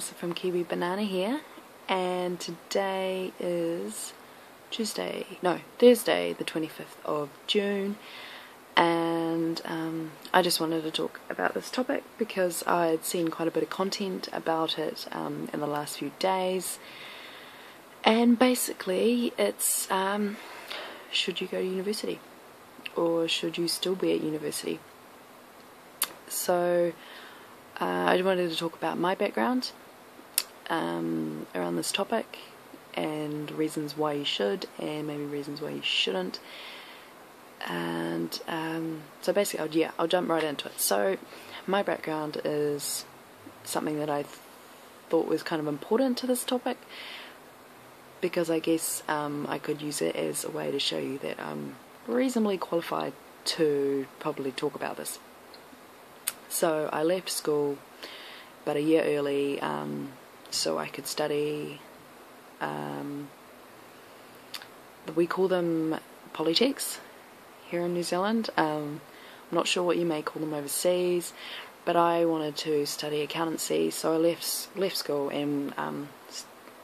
Melissa from Kiwi Banana here, and today is Thursday the 25th of June, and I just wanted to talk about this topic because I'd seen quite a bit of content about it in the last few days, and basically it's should you go to university or should you still be at university? So I wanted to talk about my background around this topic and reasons why you should and maybe reasons why you shouldn't, and so basically I'll jump right into it. So my background is something that I thought was kind of important to this topic because I guess I could use it as a way to show you that I'm reasonably qualified to probably talk about this. So I left school about a year early so I could study, we call them Polytechs here in New Zealand. I'm not sure what you may call them overseas, but I wanted to study accountancy, so I left school and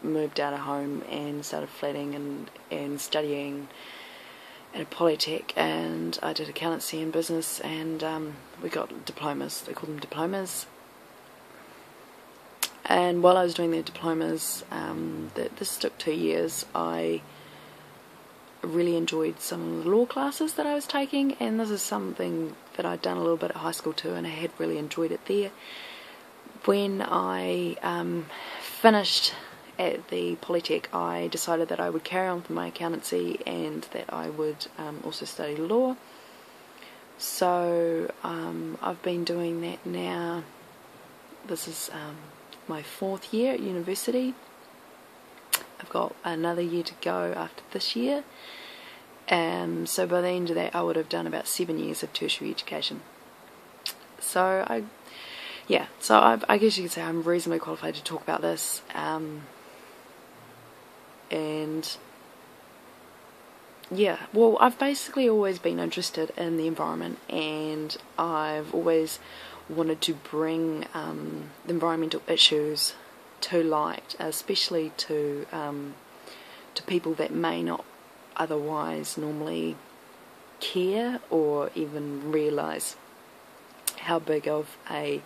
moved out of home and started flatting and studying at a Polytech, and I did accountancy and business, and we got diplomas. They call them diplomas. And while I was doing the diplomas, this took 2 years, I really enjoyed some of the law classes that I was taking, and this is something that I'd done a little bit at high school too, and I had really enjoyed it there. When I finished at the Polytech, I decided that I would carry on with my accountancy and that I would also study law. So I've been doing that now. This is my 4th year at university. I've got another year to go after this year. So by the end of that I would have done about 7 years of tertiary education. So I guess you could say I'm reasonably qualified to talk about this. And yeah, well, I've basically always been interested in the environment, and I've always wanted to bring the environmental issues to light, especially to people that may not otherwise normally care or even realise how big of an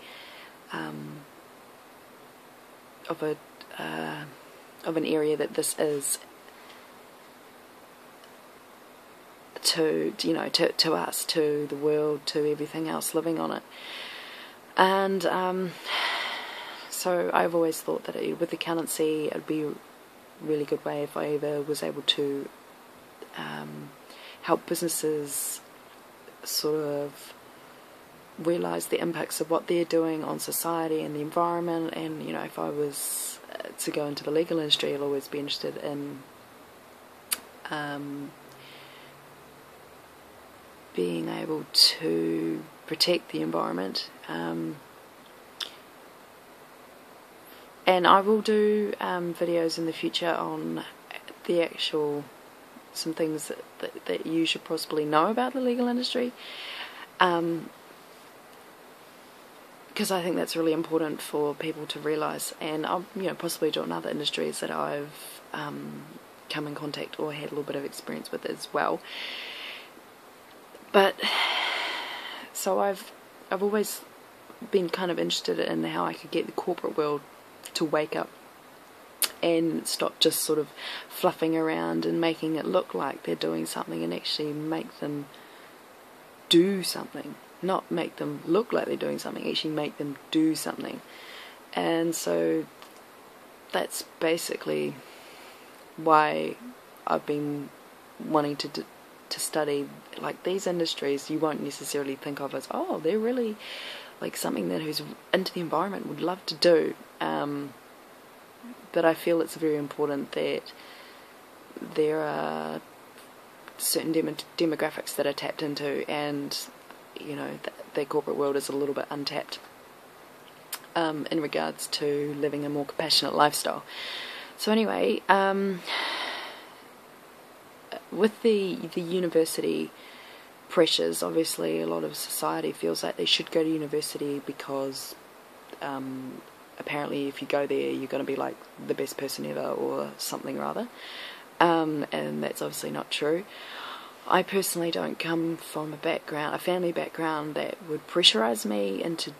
area that this is to us, to the world, to everything else living on it. And so I've always thought that with accountancy it would be a really good way if I ever was able to help businesses sort of realise the impacts of what they're doing on society and the environment. And if I was to go into the legal industry, I'll always be interested in being able to protect the environment, and I will do videos in the future on some things that you should possibly know about the legal industry, because I think that's really important for people to realise, and I'll possibly do it in other industries that I've come in contact or had a little bit of experience with as well. But so I've always been kind of interested in how I could get the corporate world to wake up and stop just sort of fluffing around and making it look like they're doing something, and actually make them do something. Not make them look like they're doing something, actually make them do something. And so that's basically why I've been wanting to study like these industries. You won't necessarily think of as, oh, they're really like something that who's into the environment would love to do, but I feel it's very important that there are certain demographics that are tapped into, and the corporate world is a little bit untapped in regards to living a more compassionate lifestyle. So anyway, with the university pressures, obviously a lot of society feels like they should go to university because apparently if you go there you're going to be like the best person ever or something or other, and that's obviously not true. I personally don't come from a family background that would pressurise me into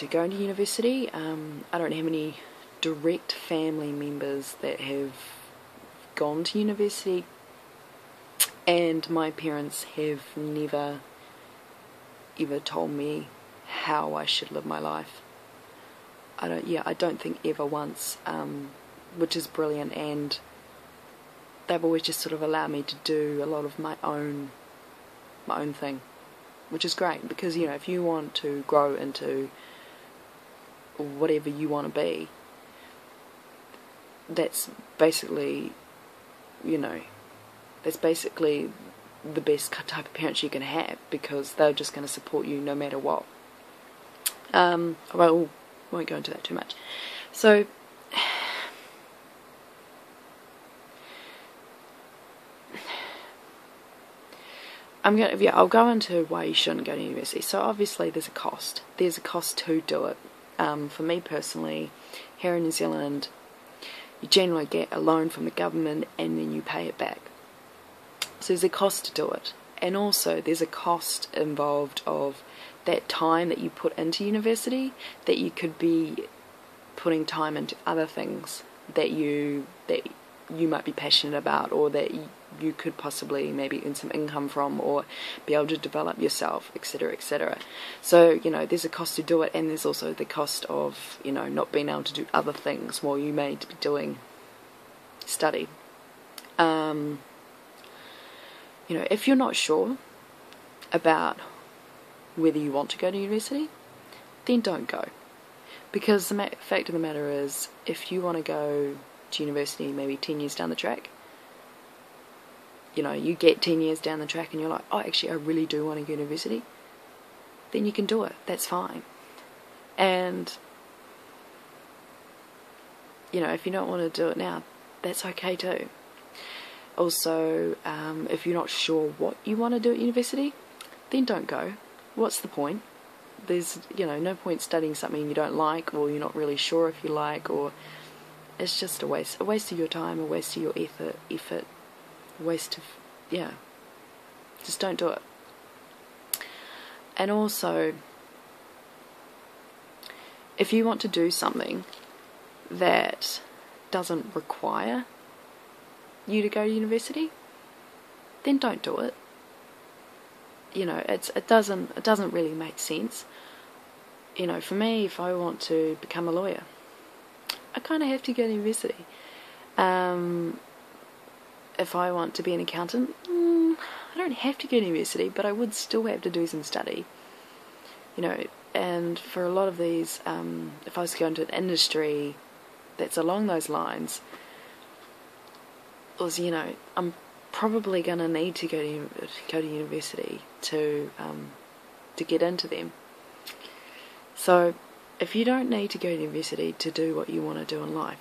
going to university. I don't have any direct family members that have gone to university, and my parents have never ever told me how I should live my life. I don't think ever once, which is brilliant, and they've always just sort of allowed me to do a lot of my own thing, which is great, because if you want to grow into whatever you want to be, that's basically the best type of parents you can have, because they're just going to support you no matter what. I won't go into that too much. So I'll go into why you shouldn't go to university. So obviously there's a cost. There's a cost to do it. For me personally, here in New Zealand, you generally get a loan from the government and then you pay it back. So there's a cost to do it. And also there's a cost involved of that time that you put into university, that you could be putting time into other things that you might be passionate about, or that you could possibly maybe earn some income from, or be able to develop yourself, etc., etc. So there's a cost to do it, and there's also the cost of not being able to do other things while you may be doing study. If you're not sure about whether you want to go to university, then don't go, because the fact of the matter is, if you want to go to university maybe 10 years down the track, you get 10 years down the track and you're like, oh, actually I really do want to go to university, then you can do it. That's fine. And if you don't want to do it now, that's okay too. Also, if you're not sure what you want to do at university, then don't go. What's the point? There's no point studying something you don't like, or you're not really sure if you like, or it's just a waste of your time, a waste of your effort, a waste of, just don't do it. And also, if you want to do something that doesn't require you to go to university, then don't do it. It doesn't really make sense. For me, if I want to become a lawyer, I kind of have to go to university. If I want to be an accountant, I don't have to go to university, but I would still have to do some study. And for a lot of these, if I was to go into an industry that's along those lines, I'm probably going to need to go to university to get into them. So if you don't need to go to university to do what you want to do in life,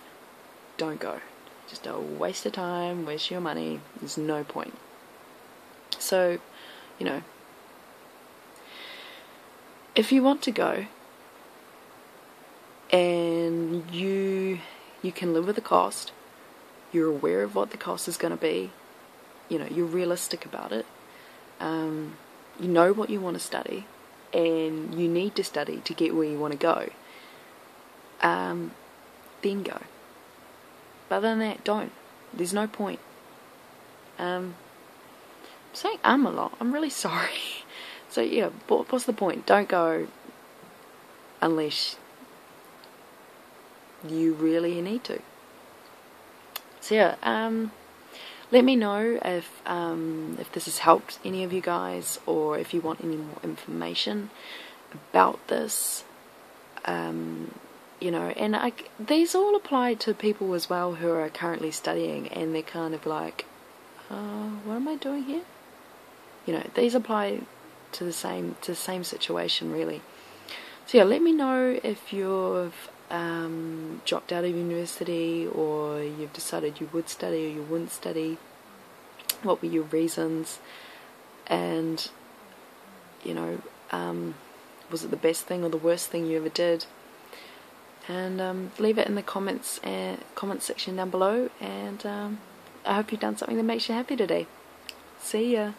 don't go. Just a waste of time, waste your money. There's no point. So, if you want to go and you can live with the cost, you're aware of what the cost is going to be, you're realistic about it, you know what you want to study, and you need to study to get where you want to go, then go. But other than that, don't. There's no point. I'm saying a lot. I'm really sorry. So what's the point? Don't go unless you really need to. So let me know if this has helped any of you guys, or if you want any more information about this. And these all apply to people as well who are currently studying, and they're kind of like, what am I doing here? These apply to the same situation, really. So let me know if you've dropped out of university, or you've decided you would study or you wouldn't study. What were your reasons? And was it the best thing or the worst thing you ever did? and leave it in the comments section down below, and I hope you've done something that makes you happy today. See ya.